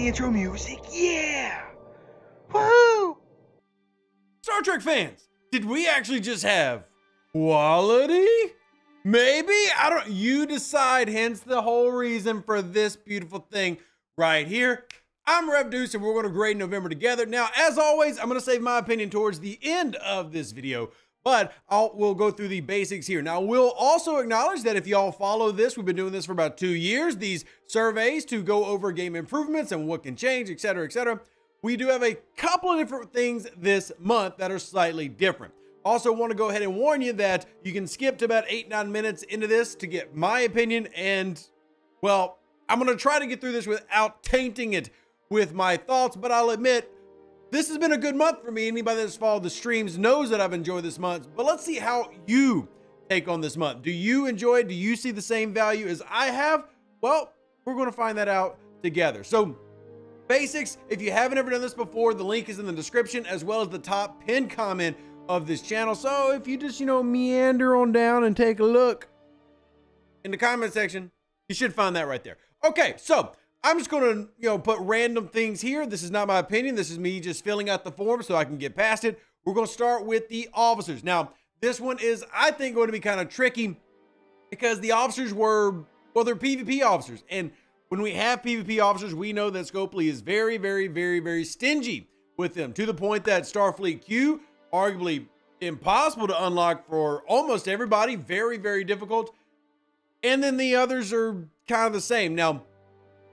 the intro music. Yeah! Woohoo! Star Trek fans, did we actually just have quality? Maybe? You decide, hence the whole reason for this beautiful thing right here. I'm Rev Deuce, and we're going to grade November together. Now, as always, I'm going to save my opinion towards the end of this video, but we'll go through the basics here. Now, we'll also acknowledge that if y'all follow this, we've been doing this for about 2 years, these surveys to go over game improvements and what can change, etc., etc. We do have a couple of different things this month that are slightly different. Also want to go ahead and warn you that you can skip to about 8-9 minutes into this to get my opinion, and, well, I'm going to try to get through this without tainting it with my thoughts, but I'll admit, this has been a good month for me. Anybody that's followed the streams knows that I've enjoyed this month, but let's see how you take on this month. Do you enjoy it? Do you see the same value as I have? Well, we're going to find that out together. So, basics, if you haven't ever done this before, the link is in the description as well as the top pinned comment of this channel. So if you just, meander on down and take a look in the comment section, you should find that right there. Okay, so I'm just going to, put random things here. This is not my opinion. This is me just filling out the form so I can get past it. We're going to start with the officers. Now, this one is, I think, going to be kind of tricky because the officers were, well, they're PvP officers. And when we have PvP officers, we know that Scopely is very, very, very, very stingy with them, to the point that Starfleet Q, arguably impossible to unlock for almost everybody, very, very difficult. And then the others are kind of the same. Now,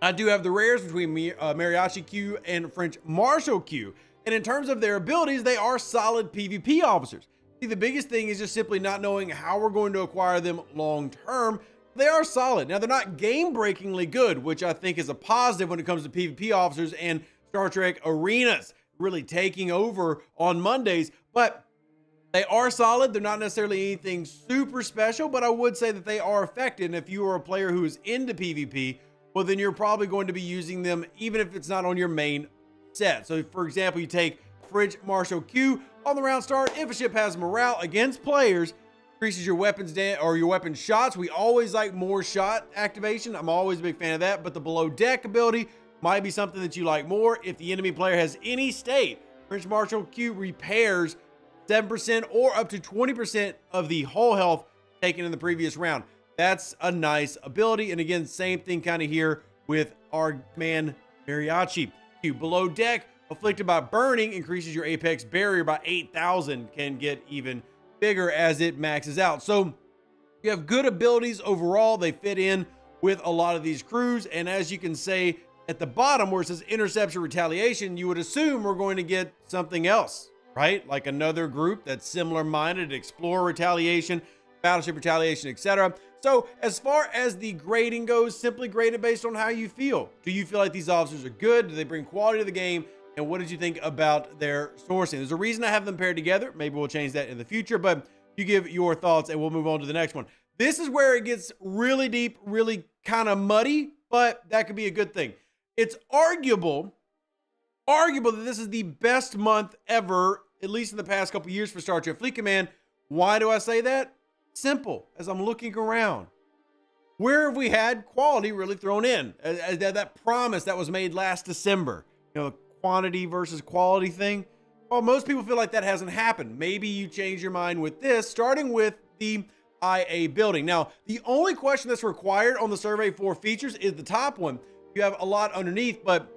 I do have the rares between Mariachi Q and French Marshal Q. And in terms of their abilities, they are solid PvP officers. See, the biggest thing is just simply not knowing how we're going to acquire them long term. They are solid. Now, they're not game-breakingly good, which I think is a positive when it comes to PvP officers and Star Trek arenas really taking over on Mondays, but they are solid. They're not necessarily anything super special, but I would say that they are effective. And if you are a player who is into PvP, well, then you're probably going to be using them even if it's not on your main set. So, for example, you take French Marshal Q on the round start. If a ship has morale against players, increases your weapons or your weapon shots. We always like more shot activation. I'm always a big fan of that, but the below deck ability might be something that you like more. If the enemy player has any state, French Marshal Q repairs 7% or up to 20% of the whole health taken in the previous round. That's a nice ability. And again, same thing kind of here with our man Mariachi Q. Below deck, afflicted by burning, increases your apex barrier by 8,000, can get even bigger as it maxes out. So you have good abilities overall. They fit in with a lot of these crews. And as you can say at the bottom where it says interception retaliation, you would assume we're going to get something else, right? Like another group that's similar minded, Explorer retaliation, Battleship retaliation, etc. So as far as the grading goes, simply grade it based on how you feel. Do you feel like these officers are good? Do they bring quality to the game? And what did you think about their sourcing? There's a reason I have them paired together. Maybe we'll change that in the future, but you give your thoughts and we'll move on to the next one. This is where it gets really deep, really kind of muddy, but that could be a good thing. It's arguable that this is the best month ever, at least in the past couple years for Star Trek Fleet Command. Why do I say that? Simple. As I'm looking around, where have we had quality really thrown in? That promise that was made last December, the quantity versus quality thing. Well, most people feel like that hasn't happened. Maybe you change your mind with this, starting with the IA building. Now, the only question that's required on the survey for features is the top one. You have a lot underneath, but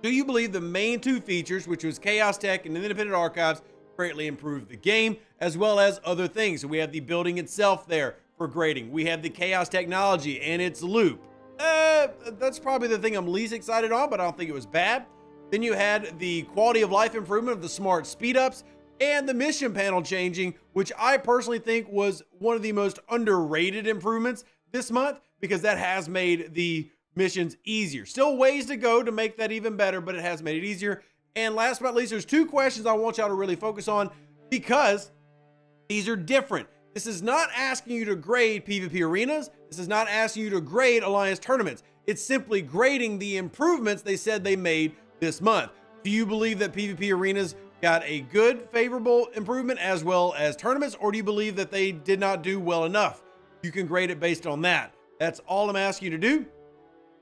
do you believe the main two features, which was Chaos Tech and the Independent Archives, greatly improved the game, as well as other things? So we have the building itself there for grading. We have the Chaos Technology and its loop. That's probably the thing I'm least excited on, but I don't think it was bad. Then you had the quality of life improvement of the smart speed ups and the mission panel changing, which I personally think was one of the most underrated improvements this month because that has made the missions easier. Still ways to go to make that even better, but it has made it easier. And last but not least, there's 2 questions I want y'all to really focus on because these are different. This is not asking you to grade PvP arenas. This is not asking you to grade Alliance tournaments. It's simply grading the improvements they said they made this month. Do you believe that PvP arenas got a good, favorable improvement as well as tournaments, or do you believe that they did not do well enough? You can grade it based on that. That's all I'm asking you to do.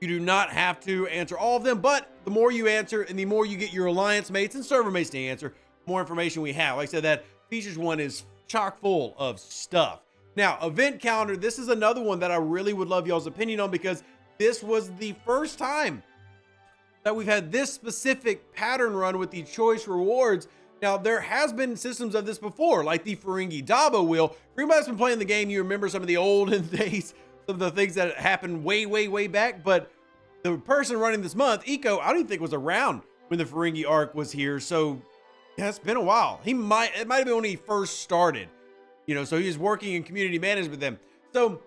You do not have to answer all of them, but the more you answer and the more you get your alliance mates and server mates to answer, the more information we have. Like I said, that features one is chock full of stuff. Now, event calendar, this is another one that I really would love y'all's opinion on, because this was the first time that we've had this specific pattern run with the choice rewards. Now, there has been systems of this before, like the Ferengi Dabo wheel. For anybody that's been playing the game, you remember some of the olden days, some of the things that happened way back. But the person running this month, Eco, I don't even think was around when the Ferengi arc was here. So yeah, it's been a while. It might have been when he first started, you know, so he was working in community management with them. So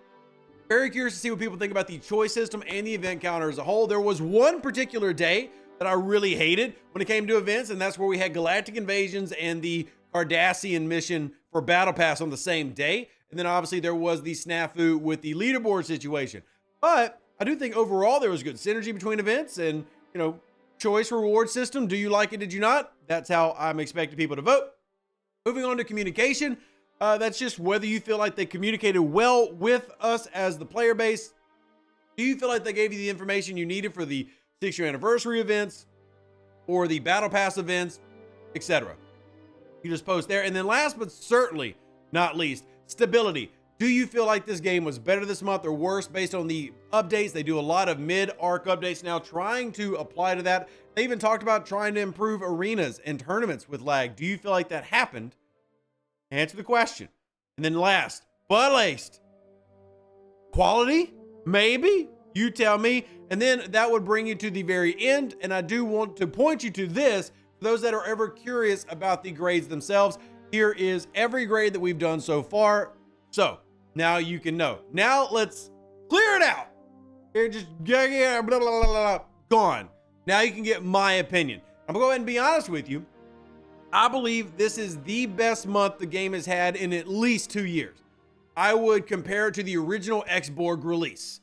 very curious to see what people think about the choice system and the event calendar as a whole. There was one particular day that I really hated when it came to events, and that's where we had Galactic Invasions and the Cardassian mission for Battle Pass on the same day. And then obviously there was the snafu with the leaderboard situation. But I do think overall there was good synergy between events and, you know, choice reward system. Do you like it? Did you not? That's how I'm expecting people to vote. Moving on to communication. That's just whether you feel like they communicated well with us as the player base. Do you feel like they gave you the information you needed for the 6-year anniversary events or the Battle Pass events, etc.? You just post there. And then last but certainly not least, stability. Do you feel like this game was better this month or worse based on the updates? They do a lot of mid-arc updates now, trying to apply to that. They even talked about trying to improve arenas and tournaments with lag. Do you feel like that happened? Answer the question. And then last, but least, quality? Maybe? You tell me. And then that would bring you to the very end. And I do want to point you to this. For those that are ever curious about the grades themselves, here is every grade that we've done so far. So now you can know. Now let's clear it out. Here, just blah, blah, blah, blah, gone. Now you can get my opinion. I'm gonna go ahead and be honest with you. I believe this is the best month the game has had in at least 2 years. I would compare it to the original X-Borg release.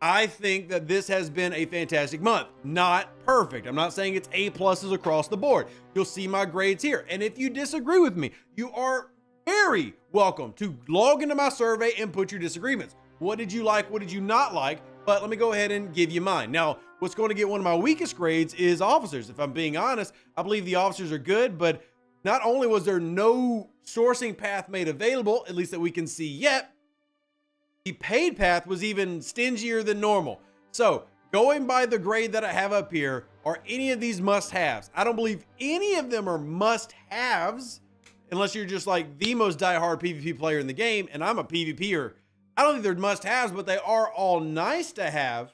I think that this has been a fantastic month. Not perfect. I'm not saying it's A+ across the board. You'll see my grades here. And if you disagree with me, you are very welcome to log into my survey and put your disagreements. What did you like? What did you not like? But let me go ahead and give you mine. Now, what's going to get one of my weakest grades is officers. If I'm being honest, I believe the officers are good, but not only was there no sourcing path made available, at least that we can see yet, the paid path was even stingier than normal. So going by the grade that I have up here, are any of these must-haves? I don't believe any of them are must-haves unless you're just like the most diehard PvP player in the game, and I'm a PvPer. I don't think they're must-haves, but they are all nice to have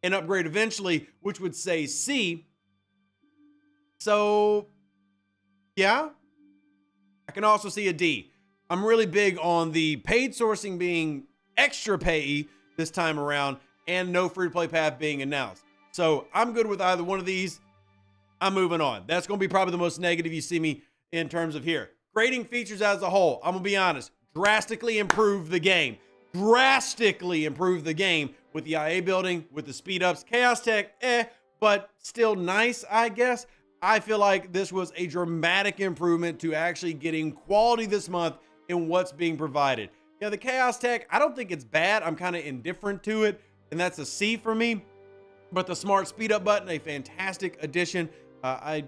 and upgrade eventually, which would say C. So yeah, I can also see a D. I'm really big on the paid sourcing being extra payee this time around and no free-to-play path being announced. So I'm good with either one of these. I'm moving on. That's going to be probably the most negative you see me in terms of here. Grading features as a whole, I'm going to be honest, drastically improved the game. Drastically improved the game with the IA building, with the speed ups. Chaos Tech, but still nice, I guess. I feel like this was a dramatic improvement to actually getting quality this month in what's being provided. Yeah, the Chaos Tech, I don't think it's bad. I'm kind of indifferent to it, and that's a C for me. But the smart speed up button, a fantastic addition. I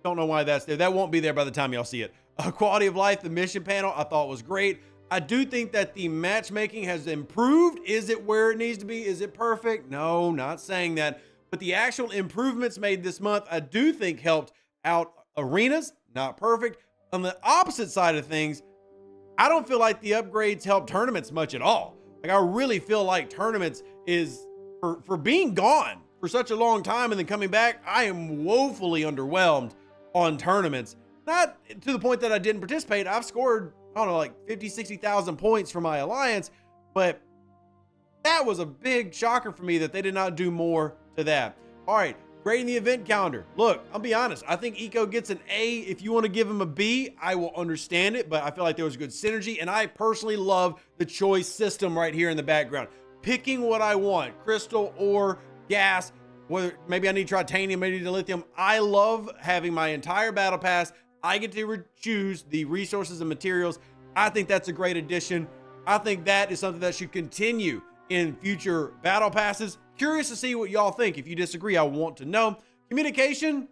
don't know why that's there. That won't be there by the time y'all see it. Quality of life, the mission panel, I thought was great. I do think that the matchmaking has improved. Is it where it needs to be? Is it perfect? No, not saying that. But the actual improvements made this month, I do think helped out arenas. Not perfect. On the opposite side of things, I don't feel like the upgrades help tournaments much at all. Like, I really feel like tournaments is, for being gone for such a long time and then coming back, I am woefully underwhelmed on tournaments. Not to the point that I didn't participate. I've scored, I don't know, like 50, 60,000 points for my alliance, but that was a big shocker for me that they did not do more to that. All right, grading the event calendar. Look, I'll be honest. I think Eco gets an A. If you want to give him a B, I will understand it, but I feel like there was good synergy, and I personally love the choice system right here in the background. Picking what I want, crystal or gas, whether maybe I need titanium, maybe I need lithium. I love having my entire battle pass. I get to choose the resources and materials. I think that's a great addition. I think that is something that should continue in future battle passes. curious to see what y'all think. If you disagree, I want to know. Communication,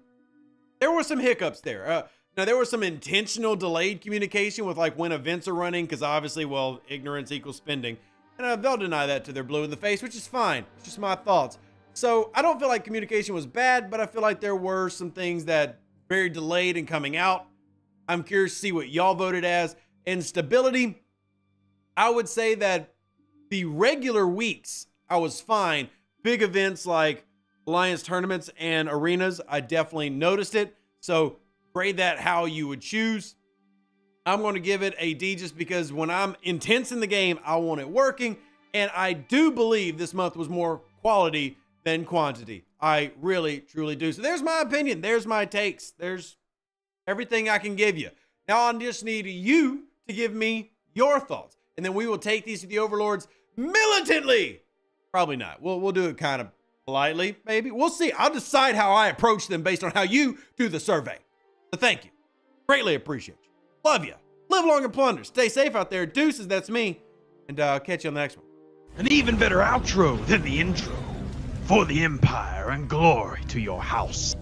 there were some hiccups there. Now, there was some intentional delayed communication with like when events are running, because obviously, well, ignorance equals spending. And they'll deny that to their blue in the face, which is fine. It's just my thoughts. So I don't feel like communication was bad, but I feel like there were some things that very delayed in coming out. I'm curious to see what y'all voted as. And stability, I would say that the regular weeks, I was fine. Big events like Alliance tournaments and arenas, I definitely noticed it. So grade that how you would choose. I'm going to give it a D just because when I'm intense in the game, I want it working. And I do believe this month was more quality than quantity. I really, truly do. So there's my opinion. There's my takes. There's everything I can give you. Now I just need you to give me your thoughts. And then we will take these to the overlords militantly. Probably not. We'll do it kind of politely, maybe. We'll see. I'll decide how I approach them based on how you do the survey. So thank you. Greatly appreciate you. Love you. Live long and plunder. Stay safe out there. Deuces, that's me. And I'll catch you on the next one. An even better outro than the intro. For the Empire and glory to your house.